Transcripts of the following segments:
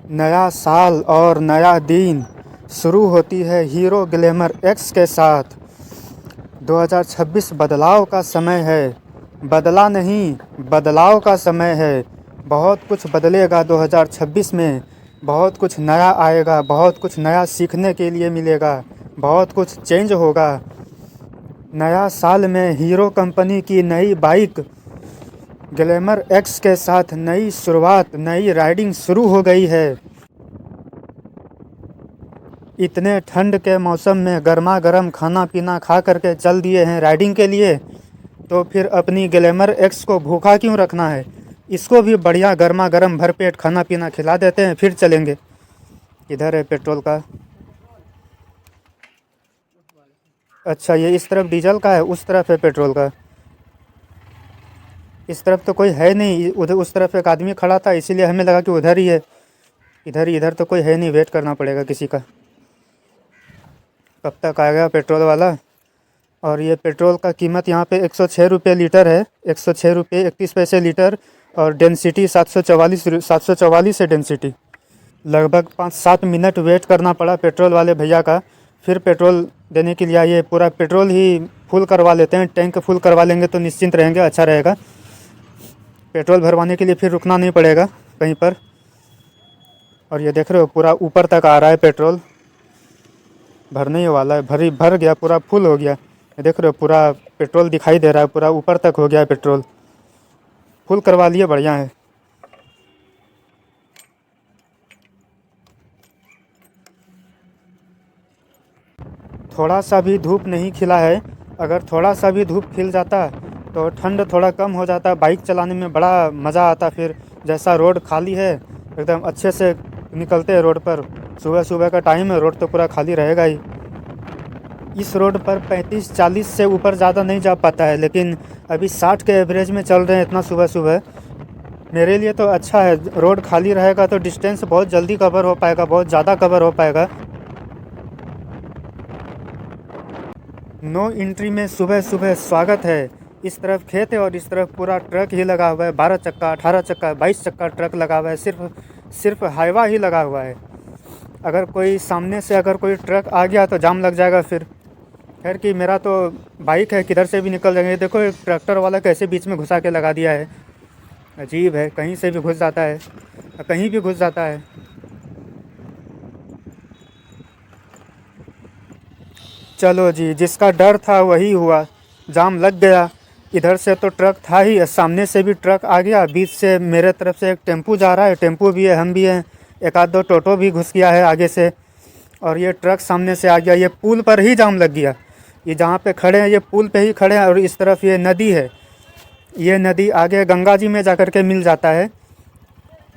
नया साल और नया दिन शुरू होती है हीरो ग्लैमर एक्स के साथ। 2026 बदलाव का समय है। बदला नहीं, बदलाव का समय है। बहुत कुछ बदलेगा 2026 में। बहुत कुछ नया आएगा, बहुत कुछ नया सीखने के लिए मिलेगा, बहुत कुछ चेंज होगा। नया साल में हीरो कंपनी की नई बाइक ग्लैमर एक्स के साथ नई शुरुआत, नई राइडिंग शुरू हो गई है। इतने ठंड के मौसम में गर्मा गर्म खाना पीना खा करके चल दिए हैं राइडिंग के लिए, तो फिर अपनी ग्लैमर एक्स को भूखा क्यों रखना है। इसको भी बढ़िया गर्मा गर्म भरपेट खाना पीना खिला देते हैं, फिर चलेंगे। इधर है पेट्रोल का। अच्छा, ये इस तरफ डीजल का है, उस तरफ है पेट्रोल का। इस तरफ तो कोई है नहीं, उधर उस तरफ एक आदमी खड़ा था, इसीलिए हमें लगा कि उधर ही है। इधर तो कोई है नहीं, वेट करना पड़ेगा किसी का। कब तक आएगा पेट्रोल वाला। और ये पेट्रोल का कीमत यहाँ पे 106 रुपये लीटर है। 106 रुपये 31 पैसे लीटर। और डेंसिटी 744 है डेंसिटी। लगभग 5-7 मिनट वेट करना पड़ा पेट्रोल वाले भैया का, फिर पेट्रोल देने के लिए आइए। पूरा पेट्रोल ही फुल करवा लेते हैं, टैंक फुल करवा लेंगे तो निश्चिंत रहेंगे, अच्छा रहेगा। पेट्रोल भरवाने के लिए फिर रुकना नहीं पड़ेगा कहीं पर। और ये देख रहे हो पूरा ऊपर तक आ रहा है पेट्रोल, भरने ही वाला है। भर गया, पूरा फुल हो गया। ये देख रहे हो पूरा पेट्रोल दिखाई दे रहा है, पूरा ऊपर तक हो गया है पेट्रोल। फुल करवा लिए, बढ़िया है। थोड़ा सा भी धूप नहीं खिला है। अगर थोड़ा सा भी धूप खिल जाता तो ठंड थोड़ा कम हो जाता, बाइक चलाने में बड़ा मज़ा आता। फिर जैसा रोड खाली है, एकदम अच्छे से निकलते हैं रोड पर। सुबह सुबह का टाइम है, रोड तो पूरा खाली रहेगा ही। इस रोड पर 35-40 से ऊपर ज़्यादा नहीं जा पाता है, लेकिन अभी 60 के एवरेज में चल रहे हैं इतना सुबह सुबह। मेरे लिए तो अच्छा है, रोड खाली रहेगा तो डिस्टेंस बहुत जल्दी कवर हो पाएगा, बहुत ज़्यादा कवर हो पाएगा। नो एंट्री में सुबह सुबह स्वागत है। इस तरफ खेत है और इस तरफ पूरा ट्रक ही लगा हुआ है। 12 चक्का, 18 चक्का, 22 चक्का ट्रक लगा हुआ है। सिर्फ हाईवा ही लगा हुआ है। अगर कोई सामने से अगर कोई ट्रक आ गया तो जाम लग जाएगा फिर। खैर कि मेरा तो बाइक है, किधर से भी निकल जाएंगे। देखो एक ट्रैक्टर वाला कैसे बीच में घुसा के लगा दिया है। अजीब है, कहीं से भी घुस जाता है, कहीं भी घुस जाता है। चलो जी, जिसका डर था वही हुआ, जाम लग गया। इधर से तो ट्रक था ही, सामने से भी ट्रक आ गया, बीच से मेरे तरफ से एक टेम्पू जा रहा है, टेम्पू भी है, हम भी हैं। एक आध दो टोटो भी घुस गया है आगे से, और ये ट्रक सामने से आ गया। ये पुल पर ही जाम लग गया। ये जहाँ पे खड़े हैं, ये पुल पे ही खड़े हैं, और इस तरफ ये नदी है। ये नदी आगे गंगा जी में जा कर के मिल जाता है,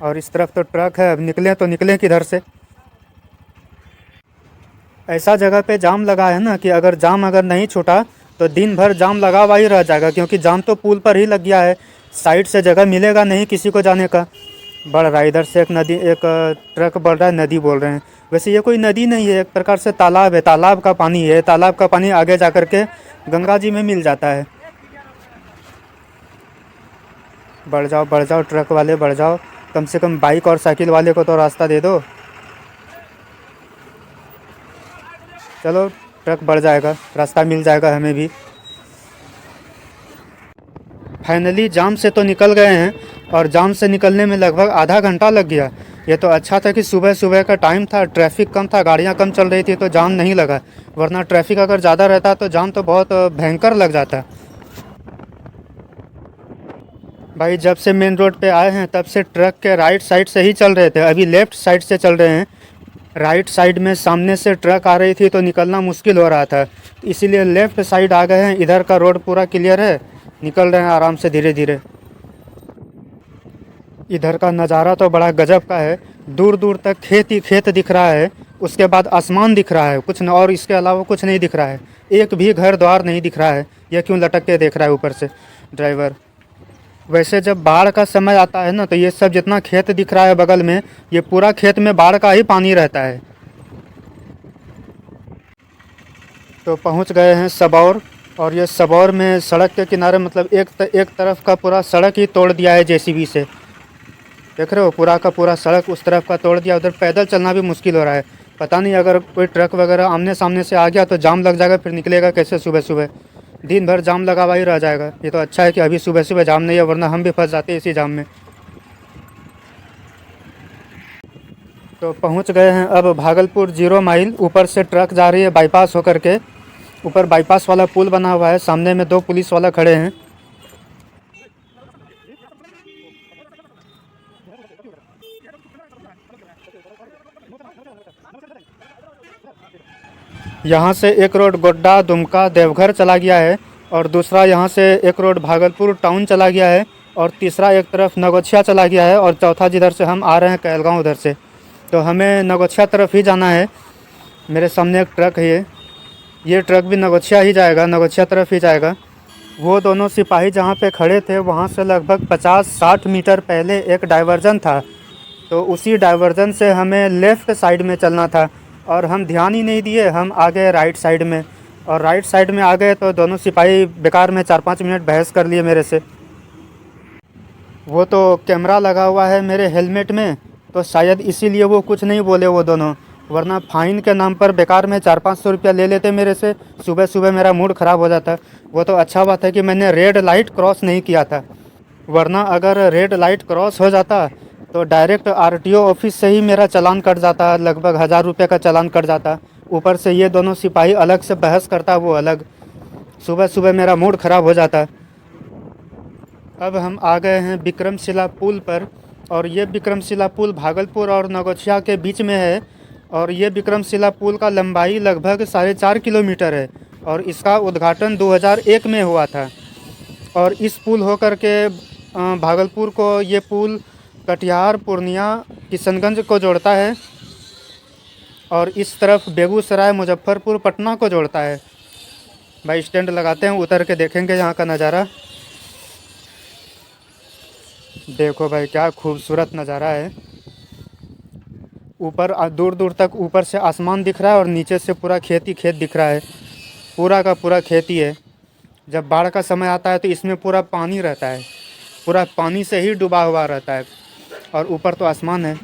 और इस तरफ तो ट्रक है। अब निकलें तो निकलें किधर से। ऐसा जगह पे जाम लगा है ना कि अगर जाम अगर नहीं छूटा तो दिन भर जाम लगा हुआ ही रह जाएगा, क्योंकि जाम तो पुल पर ही लग गया है। साइड से जगह मिलेगा नहीं किसी को जाने का। बढ़ रहा है इधर से एक नदी, एक ट्रक बढ़ रहा है, नदी बोल रहे हैं। वैसे ये कोई नदी नहीं है, एक प्रकार से तालाब है। तालाब का पानी है, तालाब का पानी आगे जा कर के गंगा जी में मिल जाता है। बढ़ जाओ ट्रक वाले, बढ़ जाओ। कम से कम बाइक और साइकिल वाले को तो रास्ता दे दो। चलो, ट्रक बढ़ जाएगा, रास्ता मिल जाएगा हमें भी। फाइनली जाम से तो निकल गए हैं, और जाम से निकलने में लगभग आधा घंटा लग गया। ये तो अच्छा था कि सुबह सुबह का टाइम था, ट्रैफिक कम था, गाड़ियाँ कम चल रही थी, तो जाम नहीं लगा। वरना ट्रैफिक अगर ज़्यादा रहता तो जाम तो बहुत भयंकर लग जाता। भाई जब से मेन रोड पे आए हैं तब से ट्रक के राइट साइड से ही चल रहे थे, अभी लेफ़्ट साइड से चल रहे हैं। राइट साइड में सामने से ट्रक आ रही थी तो निकलना मुश्किल हो रहा था, इसीलिए लेफ़्ट साइड आ गए हैं। इधर का रोड पूरा क्लियर है, निकल रहे हैं आराम से धीरे धीरे। इधर का नज़ारा तो बड़ा गजब का है। दूर दूर तक खेत ही खेत दिख रहा है, उसके बाद आसमान दिख रहा है, कुछ न, और इसके अलावा कुछ नहीं दिख रहा है। एक भी घर द्वार नहीं दिख रहा है। यह क्यों लटक के देख रहा है ऊपर से ड्राइवर। वैसे जब बाढ़ का समय आता है ना, तो ये सब जितना खेत दिख रहा है बगल में, ये पूरा खेत में बाढ़ का ही पानी रहता है। तो पहुंच गए हैं सबौर, और ये सबौर में सड़क के किनारे, मतलब एक तरफ का पूरा सड़क ही तोड़ दिया है जेसीबी से। देख रहे हो पूरा का पूरा सड़क उस तरफ का तोड़ दिया, उधर पैदल चलना भी मुश्किल हो रहा है। पता नहीं अगर कोई ट्रक वगैरह आमने सामने से आ गया तो जाम लग जाएगा, फिर निकलेगा कैसे सुबह सुबह, दिन भर जाम लगा हुआ ही रह जाएगा। ये तो अच्छा है कि अभी सुबह सुबह जाम नहीं है, वरना हम भी फंस जाते इसी जाम में। तो पहुंच गए हैं अब भागलपुर 0 माइल। ऊपर से ट्रक जा रही है बाईपास होकर के, ऊपर बाईपास वाला पुल बना हुआ है, सामने में 2 पुलिस वाला खड़े हैं। यहाँ से एक रोड गोड्डा दुमका देवघर चला गया है, और दूसरा यहाँ से एक रोड भागलपुर टाउन चला गया है, और तीसरा एक तरफ नगोछिया चला गया है, और चौथा जिधर से हम आ रहे हैं कहलगाँव उधर से। तो हमें नगोछिया तरफ ही जाना है। मेरे सामने एक ट्रक है, ये ट्रक भी नगोछिया ही जाएगा, नगोछिया तरफ ही जाएगा। वो दोनों सिपाही जहाँ पे खड़े थे वहाँ से लगभग 50-60 मीटर पहले एक डाइवर्जन था, तो उसी डाइवर्जन से हमें लेफ़्ट साइड में चलना था, और हम ध्यान ही नहीं दिए, हम आ गए राइट साइड में। और राइट साइड में आ गए तो दोनों सिपाही बेकार में 4-5 मिनट बहस कर लिए मेरे से। वो तो कैमरा लगा हुआ है मेरे हेलमेट में, तो शायद इसीलिए वो कुछ नहीं बोले वो दोनों, वरना फ़ाइन के नाम पर बेकार में 400-500 रुपया ले लेते मेरे से। सुबह सुबह मेरा मूड ख़राब हो जाता। वो तो अच्छा बात है कि मैंने रेड लाइट क्रॉस नहीं किया था, वरना अगर रेड लाइट क्रॉस हो जाता तो डायरेक्ट आरटीओ ऑफिस से ही मेरा चालान कट जाता, लगभग 1000 रुपये का चालान कट जाता। ऊपर से ये दोनों सिपाही अलग से बहस करता, वो अलग। सुबह सुबह मेरा मूड ख़राब हो जाता। अब हम आ गए हैं विक्रमशिला पुल पर, और ये विक्रमशिला पुल भागलपुर और नगोछिया के बीच में है, और ये विक्रमशिला पुल का लंबाई लगभग 4.5 किलोमीटर है, और इसका उद्घाटन 2001 में हुआ था। और इस पुल होकर के भागलपुर को ये पुल कटिहार, पूर्णिया, किशनगंज को जोड़ता है, और इस तरफ बेगूसराय, मुजफ्फरपुर, पटना को जोड़ता है। भाई स्टैंड लगाते हैं, उतर के देखेंगे यहाँ का नज़ारा। देखो भाई क्या खूबसूरत नज़ारा है। ऊपर दूर दूर तक ऊपर से आसमान दिख रहा है, और नीचे से पूरा खेत ही खेत दिख रहा है, पूरा का पूरा खेती है। जब बाढ़ का समय आता है तो इसमें पूरा पानी रहता है, पूरा पानी से ही डूबा हुआ रहता है, और ऊपर तो आसमान है।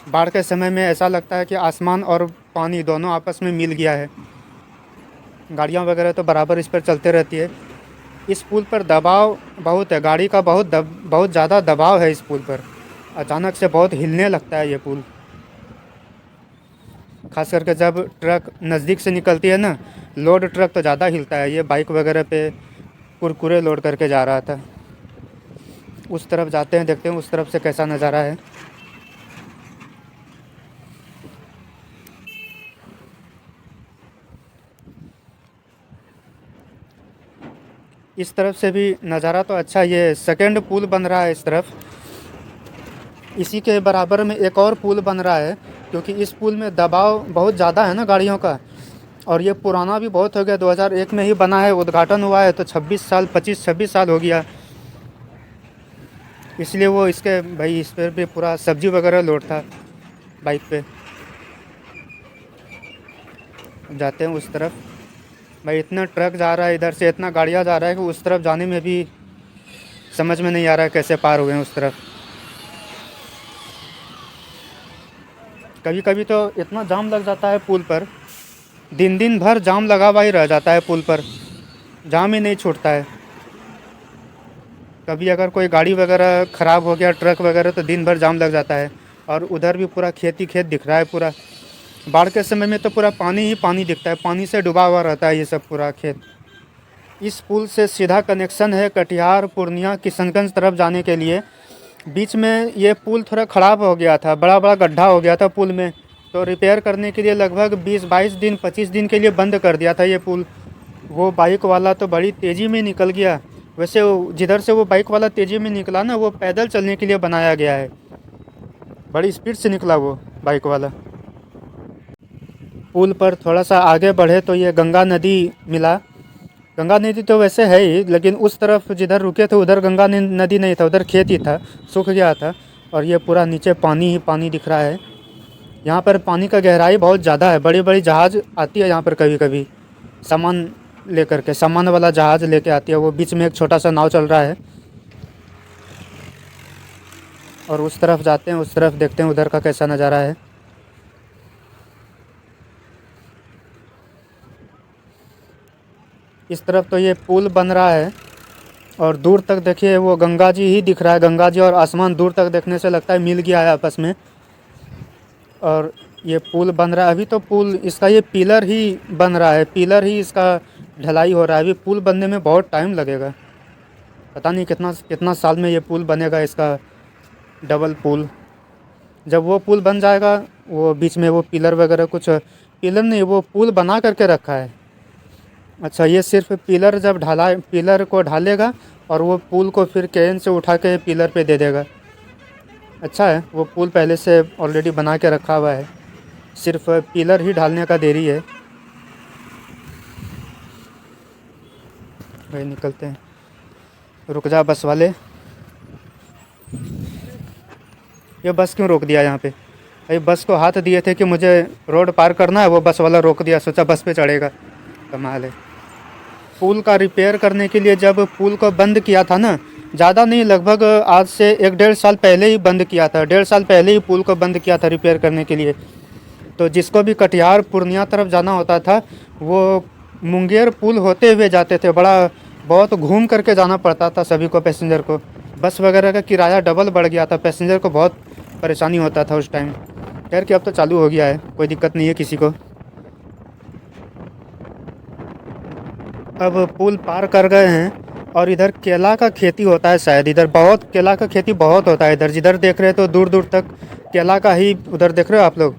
बाढ़ के समय में ऐसा लगता है कि आसमान और पानी दोनों आपस में मिल गया है। गाड़ियाँ वगैरह तो बराबर इस पर चलते रहती है। इस पुल पर दबाव बहुत है, गाड़ी का बहुत ज़्यादा दबाव है इस पुल पर। अचानक से बहुत हिलने लगता है ये पुल, खास करके जब ट्रक नज़दीक से निकलती है ना, लोड ट्रक तो ज़्यादा हिलता है। ये बाइक वगैरह पे कुरकुरे लोड करके जा रहा था। उस तरफ जाते हैं, देखते हैं उस तरफ से कैसा नज़ारा है। इस तरफ से भी नज़ारा तो अच्छा, ये सेकंड पुल बन रहा है इस तरफ। इसी के बराबर में एक और पुल बन रहा है, क्योंकि इस पुल में दबाव बहुत ज़्यादा है ना गाड़ियों का, और ये पुराना भी बहुत हो गया, 2001 में ही बना है, उद्घाटन हुआ है तो 25-26 साल हो गया। इसलिए वो इसके भाई इस पर भी पूरा सब्जी वगैरह लोड था बाइक पे। जाते हैं उस तरफ। भाई इतना ट्रक जा रहा है इधर से, इतना गाड़ियाँ जा रहा है कि उस तरफ जाने में भी समझ में नहीं आ रहा है कैसे पार हुए हैं उस तरफ। कभी कभी तो इतना जाम लग जाता है पुल पर, दिन भर जाम लगा हुआ ही रह जाता है पुल पर, जाम ही नहीं छूटता है। कभी अगर कोई गाड़ी वगैरह ख़राब हो गया, ट्रक वगैरह, तो दिन भर जाम लग जाता है। और उधर भी पूरा खेत ही खेत दिख रहा है पूरा। बाढ़ के समय में तो पूरा पानी ही पानी दिखता है, पानी से डूबा हुआ रहता है ये सब पूरा खेत। इस पुल से सीधा कनेक्शन है कटिहार, पूर्णिया, किशनगंज तरफ जाने के लिए। बीच में ये पुल थोड़ा ख़राब हो गया था, बड़ा बड़ा गड्ढा हो गया था पुल में, तो रिपेयर करने के लिए लगभग 20-22 दिन, 25 दिन के लिए बंद कर दिया था ये पुल। वो बाइक वाला तो बड़ी तेज़ी में निकल गया। वैसे जिधर से वो बाइक वाला तेज़ी में निकला ना, वो पैदल चलने के लिए बनाया गया है, बड़ी स्पीड से निकला वो बाइक वाला। पुल पर थोड़ा सा आगे बढ़े तो ये गंगा नदी मिला। गंगा नदी तो वैसे है ही, लेकिन उस तरफ जिधर रुके थे उधर गंगा नदी नहीं था, उधर खेत ही था, सूख गया था। और ये पूरा नीचे पानी ही पानी दिख रहा है। यहाँ पर पानी का गहराई बहुत ज़्यादा है, बड़ी बड़ी जहाज़ आती है यहाँ पर, कभी कभी सामान लेकर के, सामान वाला जहाज़ लेके आती है। वो बीच में एक छोटा सा नाव चल रहा है। और उस तरफ जाते हैं, उस तरफ देखते हैं उधर का कैसा नज़ारा है। इस तरफ तो ये पुल बन रहा है और दूर तक देखिए वो गंगा जी ही दिख रहा है। गंगा जी और आसमान दूर तक देखने से लगता है मिल गया है आपस में। और ये पुल बन रहा है अभी, तो पुल इसका ये पिलर ही बन रहा है, पिलर ही इसका ढलाई हो रहा है। अभी पुल बनने में बहुत टाइम लगेगा, पता नहीं कितना कितना साल में ये पुल बनेगा इसका, डबल पुल। जब वो पुल बन जाएगा, वो बीच में वो पिलर वगैरह, कुछ पिलर नहीं, वो पुल बना करके रखा है। अच्छा, ये सिर्फ पिलर जब पिलर को ढालेगा और वो पुल को फिर क्रेन से उठा के पिलर पे दे देगा। अच्छा है, वो पुल पहले से ऑलरेडी बना के रखा हुआ है, सिर्फ पिलर ही ढालने का देरी है। भाई निकलते हैं, रुक जा बस वाले। ये बस क्यों रोक दिया यहाँ पे? भाई बस को हाथ दिए थे कि मुझे रोड पार करना है, वो बस वाला रोक दिया, सोचा बस पे चढ़ेगा। कमाल है। पुल का रिपेयर करने के लिए जब पुल को बंद किया था ना, ज़्यादा नहीं, लगभग आज से 1-1.5 साल पहले ही बंद किया था। 1.5 साल पहले ही पुल को बंद किया था रिपेयर करने के लिए। तो जिसको भी कटिहार पूर्णिया तरफ जाना होता था, वो मुंगेर पुल होते हुए जाते थे। बहुत घूम करके जाना पड़ता था सभी को, पैसेंजर को। बस वगैरह का किराया डबल बढ़ गया था, पैसेंजर को बहुत परेशानी होता था उस टाइम। खैर कि अब तो चालू हो गया है, कोई दिक्कत नहीं है किसी को। अब पुल पार कर गए हैं और इधर केला का खेती होता है शायद। इधर बहुत केला का खेती बहुत होता है। इधर जिधर देख रहे हैं तो दूर दूर तक केला का ही, उधर देख रहे हो आप लोग,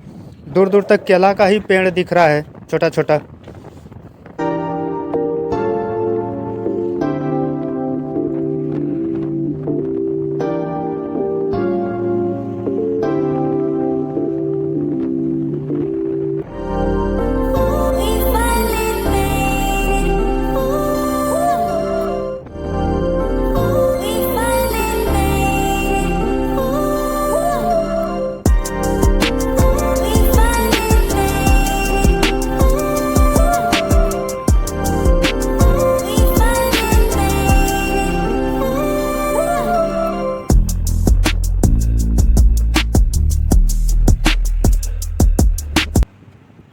दूर दूर तक केला का ही पेड़ दिख रहा है, छोटा छोटा।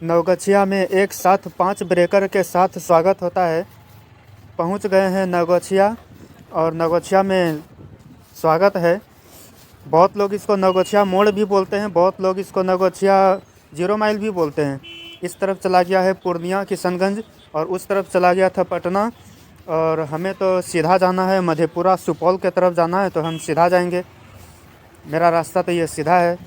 नवगछिया में एक साथ 5 ब्रेकर के साथ स्वागत होता है। पहुंच गए हैं नवगछिया और नवगछिया में स्वागत है। बहुत लोग इसको नवगछिया मोड़ भी बोलते हैं, बहुत लोग इसको नवगछिया 0 माइल भी बोलते हैं। इस तरफ चला गया है पूर्णिया किशनगंज और उस तरफ चला गया था पटना, और हमें तो सीधा जाना है मधेपुरा सुपौल के तरफ जाना है, तो हम सीधा जाएंगे। मेरा रास्ता तो ये सीधा है।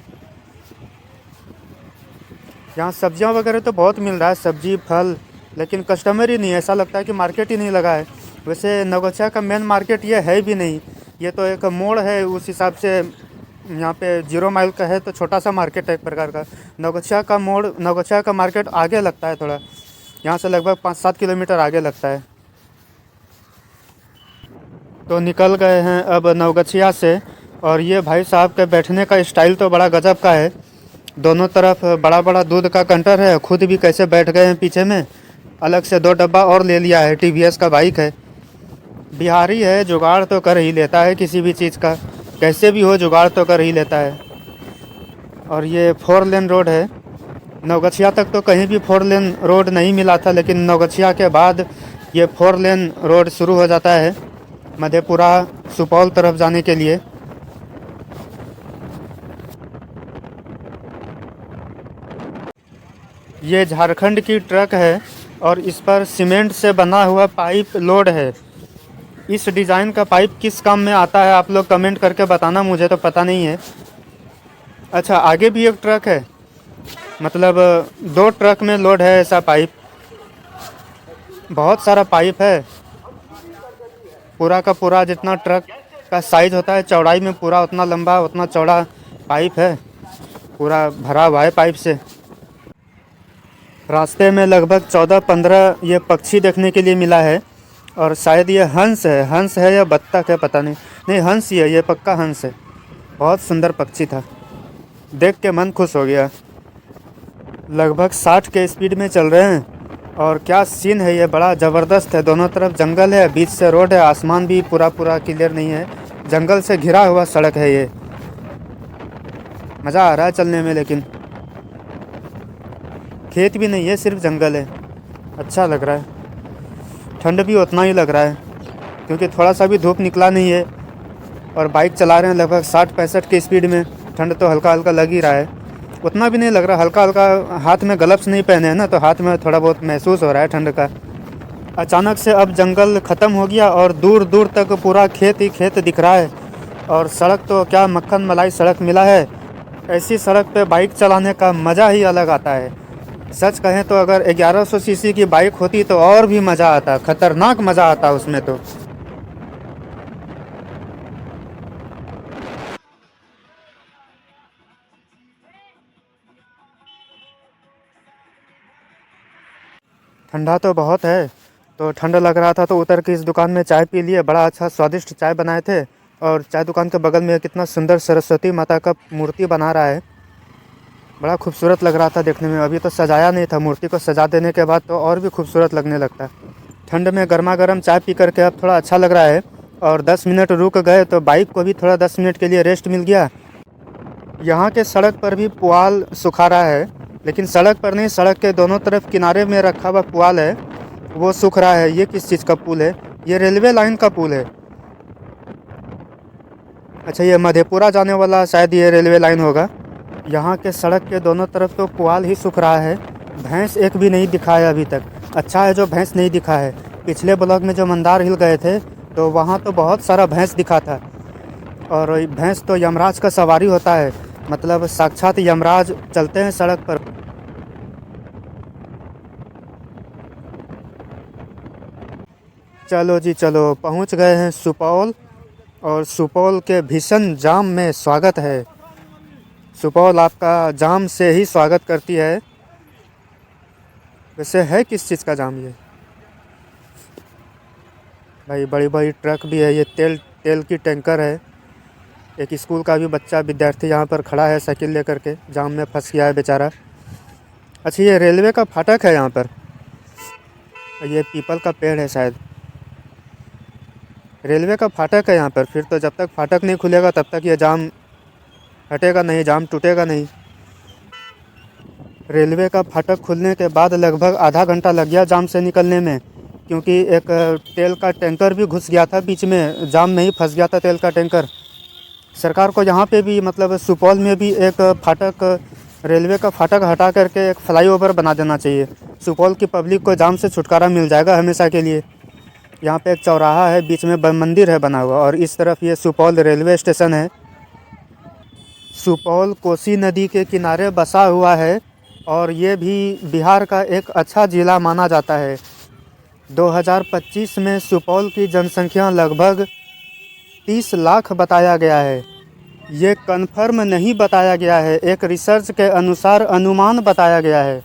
यहाँ सब्जियाँ वगैरह तो बहुत मिल रहा है, सब्जी फल, लेकिन कस्टमर ही नहीं है। ऐसा लगता है कि मार्केट ही नहीं लगा है। वैसे नवगछिया का मेन मार्केट ये है भी नहीं, ये तो एक मोड़ है। उस हिसाब से यहाँ पे 0 माइल का है तो छोटा सा मार्केट है एक प्रकार का। नवगछिया का मोड़, नवगछिया का मार्केट आगे लगता है थोड़ा, यहाँ से लगभग 5-7 किलोमीटर आगे लगता है। तो निकल गए हैं अब नवगछिया से। और ये भाई साहब के बैठने का स्टाइल तो बड़ा गजब का है। दोनों तरफ बड़ा बड़ा दूध का कंटर है, खुद भी कैसे बैठ गए हैं पीछे में। अलग से 2 डब्बा और ले लिया है, TVS का बाइक है। बिहारी है, जुगाड़ तो कर ही लेता है किसी भी चीज़ का, कैसे भी हो जुगाड़ तो कर ही लेता है। और ये 4 लेन रोड है। नवगछिया तक तो कहीं भी 4 लेन रोड नहीं मिला था, लेकिन नवगछिया के बाद ये 4 लेन रोड शुरू हो जाता है मधेपुरा सुपौल तरफ जाने के लिए। ये झारखंड की ट्रक है और इस पर सीमेंट से बना हुआ पाइप लोड है। इस डिज़ाइन का पाइप किस काम में आता है आप लोग कमेंट करके बताना, मुझे तो पता नहीं है। अच्छा, आगे भी एक ट्रक है, मतलब 2 ट्रक में लोड है ऐसा पाइप। बहुत सारा पाइप है, पूरा का पूरा जितना ट्रक का साइज़ होता है चौड़ाई में, पूरा उतना लंबा उतना चौड़ा पाइप है, पूरा भरा हुआ है पाइप से। रास्ते में लगभग 14-15 ये पक्षी देखने के लिए मिला है, और शायद ये हंस है या बत्तख है, पता नहीं हंस ही है, ये पक्का हंस है। बहुत सुंदर पक्षी था, देख के मन खुश हो गया। लगभग 60 के स्पीड में चल रहे हैं, और क्या सीन है ये, बड़ा ज़बरदस्त है। दोनों तरफ जंगल है, बीच से रोड है, आसमान भी पूरा क्लियर नहीं है, जंगल से घिरा हुआ सड़क है ये। मज़ा आ रहा है चलने में, लेकिन खेत भी नहीं है, सिर्फ जंगल है। अच्छा लग रहा है। ठंड भी उतना ही लग रहा है क्योंकि थोड़ा सा भी धूप निकला नहीं है और बाइक चला रहे हैं लगभग 60-65 की स्पीड में। ठंड तो हल्का हल्का लग ही रहा है, उतना भी नहीं लग रहा, हल्का हल्का। हाथ में ग्लव्स नहीं पहने हैं ना, तो हाथ में थोड़ा बहुत महसूस हो रहा है ठंड का। अचानक से अब जंगल ख़त्म हो गया और दूर दूर तक पूरा खेत ही खेत दिख रहा है। और सड़क तो क्या मक्खन मलाई सड़क मिला है। ऐसी सड़क पे बाइक चलाने का मज़ा ही अलग आता है। सच कहें तो अगर 1100 सीसी की बाइक होती तो और भी मज़ा आता, खतरनाक मज़ा आता उसमें तो। ठंडा तो बहुत है, तो ठंड लग रहा था तो उतर के इस दुकान में चाय पी लिए। बड़ा अच्छा स्वादिष्ट चाय बनाए थे। और चाय दुकान के बगल में कितना सुंदर सरस्वती माता का मूर्ति बना रहा है, बड़ा खूबसूरत लग रहा था देखने में। अभी तो सजाया नहीं था, मूर्ति को सजा देने के बाद तो और भी खूबसूरत लगने लगता। ठंड में गर्मा गर्म चाय पी करके अब थोड़ा अच्छा लग रहा है। और 10 मिनट रुक गए तो बाइक को भी थोड़ा 10 मिनट के लिए रेस्ट मिल गया। यहाँ के सड़क पर भी पुआल सुखा रहा है, लेकिन सड़क पर नहीं, सड़क के दोनों तरफ किनारे में रखा हुआ पुआल है वो सूख रहा है। ये किस चीज़ का पुल है? ये रेलवे लाइन का पुल है। अच्छा, ये मधेपुरा जाने वाला शायद ये रेलवे लाइन होगा। यहाँ के सड़क के दोनों तरफ तो पुआल ही सूख रहा है। भैंस एक भी नहीं दिखा है अभी तक। अच्छा है जो भैंस नहीं दिखा है। पिछले ब्लॉग में जो मंदार हिल गए थे तो वहाँ तो बहुत सारा भैंस दिखा था। और भैंस तो यमराज का सवारी होता है, मतलब साक्षात यमराज चलते हैं सड़क पर। चलो जी चलो, पहुंच गए हैं सुपौल। और सुपौल के भीषण जाम में स्वागत है। सुपौल आपका जाम से ही स्वागत करती है। वैसे है किस चीज़ का जाम ये? भाई बड़ी बड़ी ट्रक भी है, ये तेल तेल की टैंकर है। एक स्कूल का भी बच्चा विद्यार्थी यहाँ पर खड़ा है साइकिल लेकर के, जाम में फंस गया है बेचारा। अच्छा, ये रेलवे का फाटक है यहाँ पर। ये पीपल का पेड़ है शायद। रेलवे का फाटक है यहाँ पर। फिर तो जब तक फाटक नहीं खुलेगा तब तक ये जाम हटेगा नहीं, जाम टूटेगा नहीं। रेलवे का फाटक खुलने के बाद लगभग आधा घंटा लग गया जाम से निकलने में, क्योंकि एक तेल का टैंकर भी घुस गया था बीच में, जाम में ही फंस गया था तेल का टैंकर। सरकार को यहाँ पे भी, मतलब सुपौल में भी एक फाटक, रेलवे का फाटक हटा करके एक फ्लाईओवर बना देना चाहिए। सुपौल की पब्लिक को जाम से छुटकारा मिल जाएगा हमेशा के लिए। यहाँ पे एक चौराहा है, बीच में मंदिर है बना हुआ, और इस तरफ ये सुपौल रेलवे स्टेशन है। सुपौल कोसी नदी के किनारे बसा हुआ है और ये भी बिहार का एक अच्छा ज़िला माना जाता है। 2025 में सुपौल की जनसंख्या लगभग 30 लाख बताया गया है। ये कन्फर्म नहीं बताया गया है, एक रिसर्च के अनुसार अनुमान बताया गया है।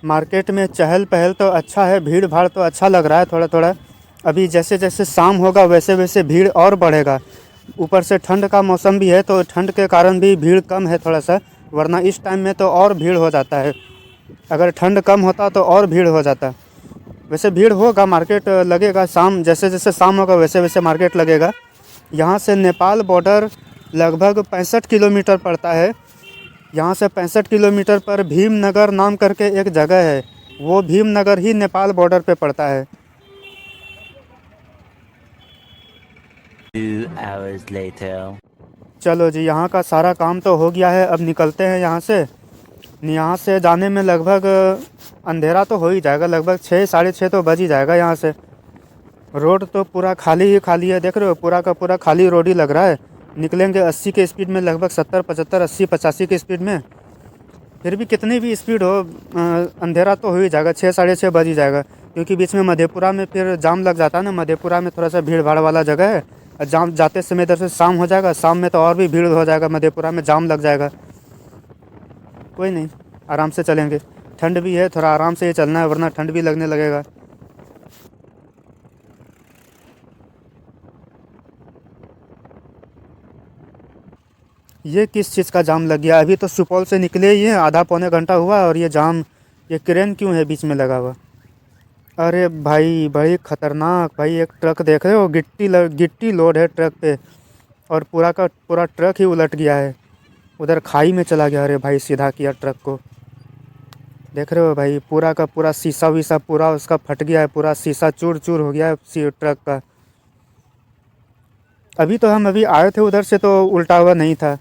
मार्केट में चहल पहल तो अच्छा है, भीड़ भाड़ तो अच्छा लग रहा है थोड़ा थोड़ा। अभी जैसे जैसे शाम होगा वैसे वैसे भीड़ और बढ़ेगा। ऊपर से ठंड का मौसम भी है तो ठंड के कारण भी भीड़ कम है थोड़ा सा, वरना इस टाइम में तो और भीड़ हो जाता है। अगर ठंड कम होता तो और भीड़ हो जाता। वैसे भीड़ होगा, मार्केट लगेगा शाम, जैसे जैसे शाम होगा वैसे वैसे मार्केट लगेगा। यहाँ से नेपाल बॉर्डर लगभग 65 किलोमीटर पड़ता है। यहाँ से 65 किलोमीटर पर भीमनगर नाम करके एक जगह है, वो भीमनगर ही नेपाल बॉर्डर पे पड़ता है। 2 hours later. चलो जी, यहाँ का सारा काम तो हो गया है, अब निकलते हैं यहाँ से। यहाँ से जाने में लगभग अंधेरा तो हो ही जाएगा, लगभग 6 साढ़े 6 तो बज ही जाएगा यहाँ से। रोड तो पूरा खाली ही खाली है, देख रहे हो, पूरा का पूरा खाली रोड ही लग रहा है। निकलेंगे 80 के स्पीड में, लगभग 70 75 80 85 की स्पीड में। फिर भी कितनी भी स्पीड हो, अंधेरा तो हो ही जाएगा, 6 साढ़े 6 बज ही जाएगा। क्योंकि बीच में मधेपुरा में फिर जाम लग जाता है ना, मधेपुरा में थोड़ा सा भीड़ भाड़ वाला जगह है। जाम जाते समय इधर से शाम हो जाएगा, शाम में तो और भी भीड़ हो जाएगा, मधेपुरा में जाम लग जाएगा। कोई नहीं, आराम से चलेंगे। ठंड भी है, थोड़ा आराम से ही चलना है वरना ठंड भी लगने लगेगा। ये किस चीज़ का जाम लग गया? अभी तो सुपौल से निकले ही हैं, आधा पौने घंटा हुआ और ये जाम, ये क्रेन क्यों है बीच में लगा हुआ? अरे भाई बड़ी ख़तरनाक। भाई एक ट्रक देख रहे हो, गिट्टी लोड है ट्रक पे, और पूरा का पूरा ट्रक ही उलट गया है। उधर खाई में चला गया। अरे भाई सीधा किया ट्रक को, देख रहे हो भाई, पूरा का पूरा शीशा वीसा पूरा उसका फट गया है, पूरा शीशा चूर चूर हो गया है ट्रक का। अभी तो हम अभी आए थे उधर से तो उल्टा हुआ नहीं था,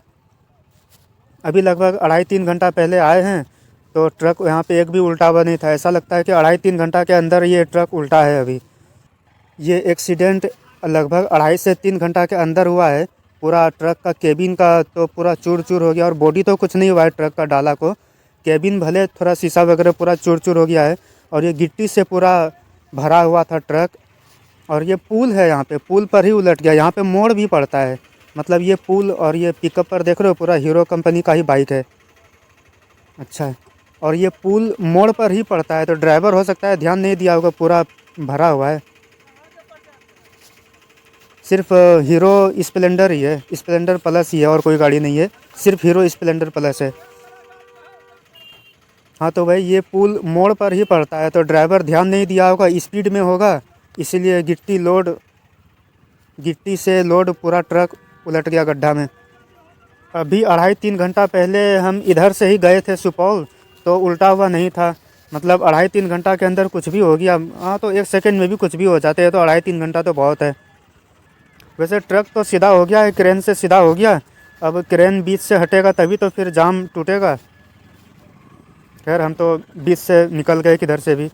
अभी लगभग 2.5-3 घंटा पहले आए हैं तो ट्रक यहाँ पे एक भी उल्टा हुआ नहीं था। ऐसा लगता है कि 2.5-3 घंटा के अंदर ये ट्रक उल्टा है। अभी ये एक्सीडेंट लगभग 2.5 से 3 घंटा के अंदर हुआ है। पूरा ट्रक का केबिन का तो पूरा चूर चूर हो गया, और बॉडी तो कुछ नहीं हुआ है ट्रक का डाला को, केबिन भले थोड़ा शीशा वगैरह पूरा चूर चूर हो गया है। और ये गिट्टी से पूरा भरा हुआ था ट्रक। और ये पुल है, यहाँ पे पुल पर ही उलट गया। यहाँ पे मोड़ भी पड़ता है, मतलब ये पुल और ये पिकअप पर देख रहे हो पूरा हीरो कंपनी का ही बाइक है। अच्छा है, और ये पुल मोड़ पर ही पड़ता है तो ड्राइवर हो सकता है ध्यान नहीं दिया होगा, पूरा भरा हुआ है। सिर्फ हीरो स्प्लेंडर ही है, स्प्लेंडर प्लस ही है, और कोई गाड़ी नहीं है, सिर्फ हीरो स्प्लेंडर प्लस है। हाँ तो भाई ये पुल मोड़ पर ही पड़ता है तो ड्राइवर ध्यान नहीं दिया होगा, स्पीड में होगा, इसीलिए गिट्टी से लोड पूरा ट्रक उलट गया गड्ढा में। अभी 2.5-3 घंटा पहले हम इधर से ही गए थे सुपौल, तो उल्टा हुआ नहीं था। मतलब 2.5-3 घंटा के अंदर कुछ भी हो गया। हाँ तो 1 सेकंड में भी कुछ भी हो जाते हैं, तो 2.5-3 घंटा तो बहुत है। वैसे ट्रक तो सीधा हो गया है, क्रेन से सीधा हो गया। अब क्रेन बीच से हटेगा तभी तो फिर जाम टूटेगा। खैर हम तो बीच से निकल गए, किधर से भी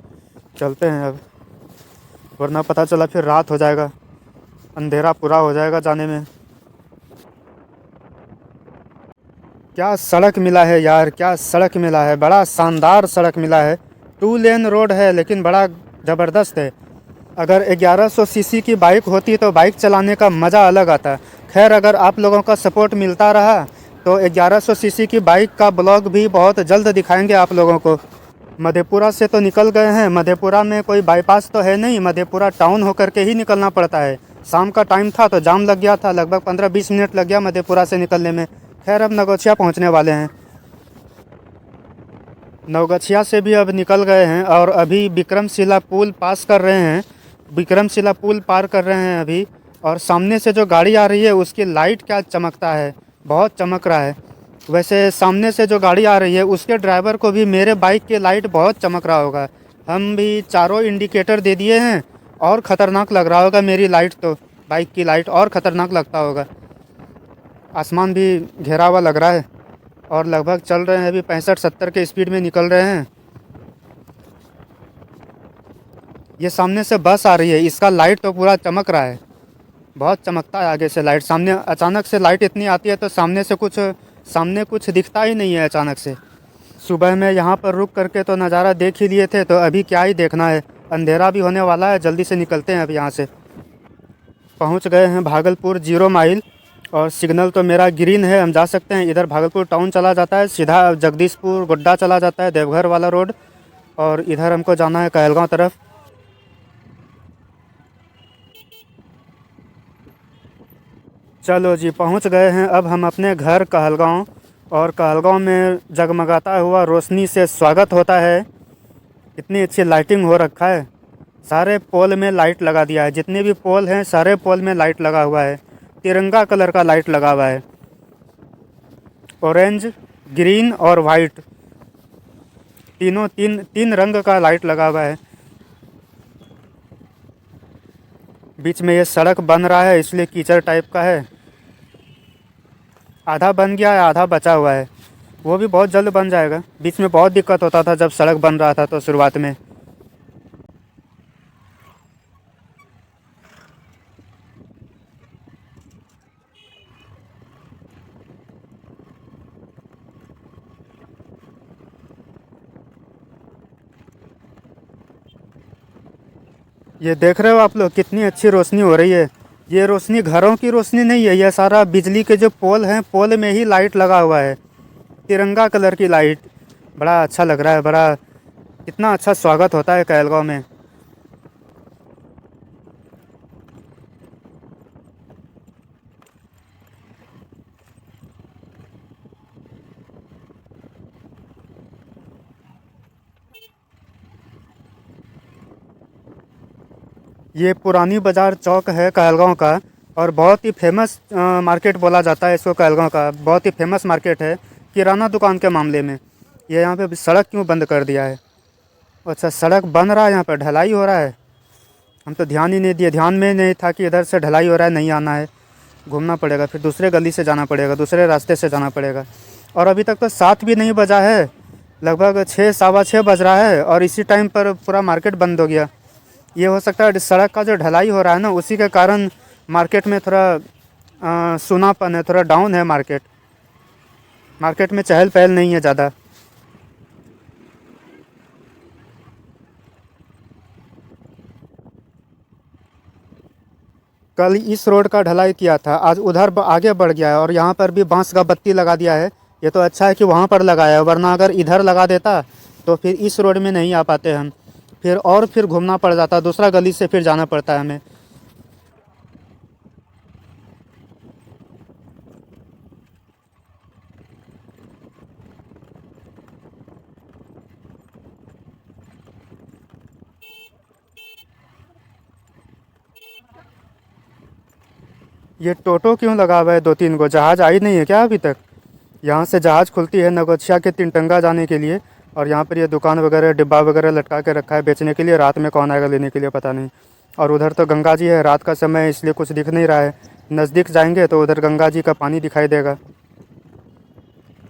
चलते हैं अब, वरना पता चला फिर रात हो जाएगा, अंधेरा पूरा हो जाएगा जाने में। क्या सड़क मिला है यार, क्या सड़क मिला है, बड़ा शानदार सड़क मिला है। 2 लेन रोड है लेकिन बड़ा ज़बरदस्त है। अगर 1100 सीसी की बाइक होती तो बाइक चलाने का मज़ा अलग आता। खैर अगर आप लोगों का सपोर्ट मिलता रहा तो 1100 सीसी की बाइक का ब्लॉग भी बहुत जल्द दिखाएंगे आप लोगों को। मधेपुरा से तो निकल गए हैं, मधेपुरा में कोई बाईपास तो है नहीं, मधेपुरा टाउन होकर के ही निकलना पड़ता है। शाम का टाइम था तो जाम लग गया था, लगभग 15-20 मिनट लग गया मधेपुरा से निकलने में। खैर अब नवगछिया पहुंचने वाले हैं, नवगछिया से भी अब निकल गए हैं और अभी विक्रमशिला पुल पास कर रहे हैं, विक्रमशिला पुल पार कर रहे हैं अभी। और सामने से जो गाड़ी आ रही है उसकी लाइट क्या चमकता है, बहुत चमक रहा है। वैसे सामने से जो गाड़ी आ रही है उसके ड्राइवर को भी मेरे बाइक की लाइट बहुत चमक रहा होगा। हम भी चारों इंडिकेटर दे दिए हैं और ख़तरनाक लग रहा होगा मेरी लाइट, तो बाइक की लाइट और ख़तरनाक लगता होगा। आसमान भी घेरा हुआ लग रहा है और लगभग चल रहे हैं अभी 65-70 के स्पीड में निकल रहे हैं। ये सामने से बस आ रही है, इसका लाइट तो पूरा चमक रहा है, बहुत चमकता है आगे से लाइट। सामने अचानक से लाइट इतनी आती है तो सामने कुछ दिखता ही नहीं है अचानक से। सुबह में यहाँ पर रुक करके तो नज़ारा देख ही लिए थे, तो अभी क्या ही देखना है, अंधेरा भी होने वाला है, जल्दी से निकलते हैं अब यहाँ से। पहुँच गए हैं भागलपुर 0 माइल, और सिग्नल तो मेरा ग्रीन है, हम जा सकते हैं। इधर भागलपुर टाउन चला जाता है, सीधा जगदीशपुर गोड्डा चला जाता है, देवघर वाला रोड, और इधर हमको जाना है कहलगांव तरफ। चलो जी पहुंच गए हैं अब हम अपने घर कहलगांव, और कहलगांव में जगमगाता हुआ रोशनी से स्वागत होता है। इतनी अच्छी लाइटिंग हो रखा है, सारे पोल में लाइट लगा दिया है, जितने भी पोल हैं सारे पोल में लाइट लगा हुआ है। तिरंगा कलर का लाइट लगा हुआ है, ऑरेंज, ग्रीन और वाइट, तीनों तीन रंग का लाइट लगा हुआ है। बीच में ये सड़क बन रहा है इसलिए कीचड़ टाइप का है, आधा बन गया है आधा बचा हुआ है, वो भी बहुत जल्द बन जाएगा। बीच में बहुत दिक्कत होता था जब सड़क बन रहा था तो शुरुआत में। ये देख रहे हो आप लोग कितनी अच्छी रोशनी हो रही है। ये रोशनी घरों की रोशनी नहीं है, यह सारा बिजली के जो पोल हैं पोल में ही लाइट लगा हुआ है, तिरंगा कलर की लाइट। बड़ा अच्छा लग रहा है, बड़ा कितना अच्छा स्वागत होता है कहलगांव में। ये पुरानी बाज़ार चौक है कहलगांव का, और बहुत ही फेमस मार्केट बोला जाता है इसको, कहलगाँव का बहुत ही फेमस मार्केट है किराना दुकान के मामले में। ये यहाँ पे सड़क क्यों बंद कर दिया है? अच्छा, सड़क बन रहा है, यहाँ पर ढलाई हो रहा है। हम तो ध्यान ही नहीं दिए, ध्यान में नहीं था कि इधर से ढलाई हो रहा है, नहीं आना है, घूमना पड़ेगा, फिर दूसरे गली से जाना पड़ेगा, दूसरे रास्ते से जाना पड़ेगा। और अभी तक तो 7 भी नहीं बजा है, लगभग 6 सवा 6 बज रहा है और इसी टाइम पर पूरा मार्केट बंद हो गया। ये हो सकता है सड़क का जो ढलाई हो रहा है ना, उसी के कारण मार्केट में थोड़ा सुनापन है, थोड़ा डाउन है मार्केट। मार्केट में चहल पहल नहीं है ज़्यादा। कल इस रोड का ढलाई किया था, आज उधर आगे बढ़ गया है और यहाँ पर भी बांस का बत्ती लगा दिया है। ये तो अच्छा है कि वहाँ पर लगाया है, वरना अगर इधर लगा देता तो फिर इस रोड में नहीं आ पाते हम, फिर घूमना पड़ जाता, दूसरा गली से फिर जाना पड़ता है हमें। ये टोटो क्यों लगा हुआ है 2-3 गो? जहाज़ आई नहीं है क्या अभी तक? यहाँ से जहाज़ खुलती है नगोछिया के तिनटंगा जाने के लिए, और यहाँ पर ये दुकान वगैरह डिब्बा वगैरह लटका के रखा है बेचने के लिए। रात में कौन आएगा लेने के लिए पता नहीं। और उधर तो गंगा जी है, रात का समय है इसलिए कुछ दिख नहीं रहा है। नज़दीक जाएंगे तो उधर गंगा जी का पानी दिखाई देगा।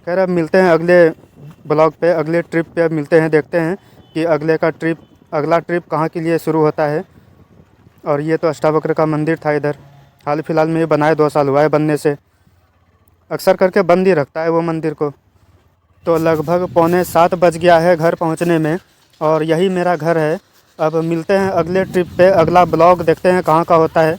खैर, अब मिलते हैं अगले ब्लॉग पे, अगले ट्रिप पे अब मिलते हैं, देखते हैं कि अगला ट्रिप कहाँ के लिए शुरू होता है। और ये तो अष्टावक्र का मंदिर था इधर, हाल फिलहाल में ये बनाए 2 साल हुआ है बनने से। अक्सर करके बंद ही रखता है वो मंदिर को। तो लगभग पौने 7 बज गया है घर पहुंचने में, और यही मेरा घर है। अब मिलते हैं अगले ट्रिप पे, अगला ब्लॉग देखते हैं कहाँ का होता है।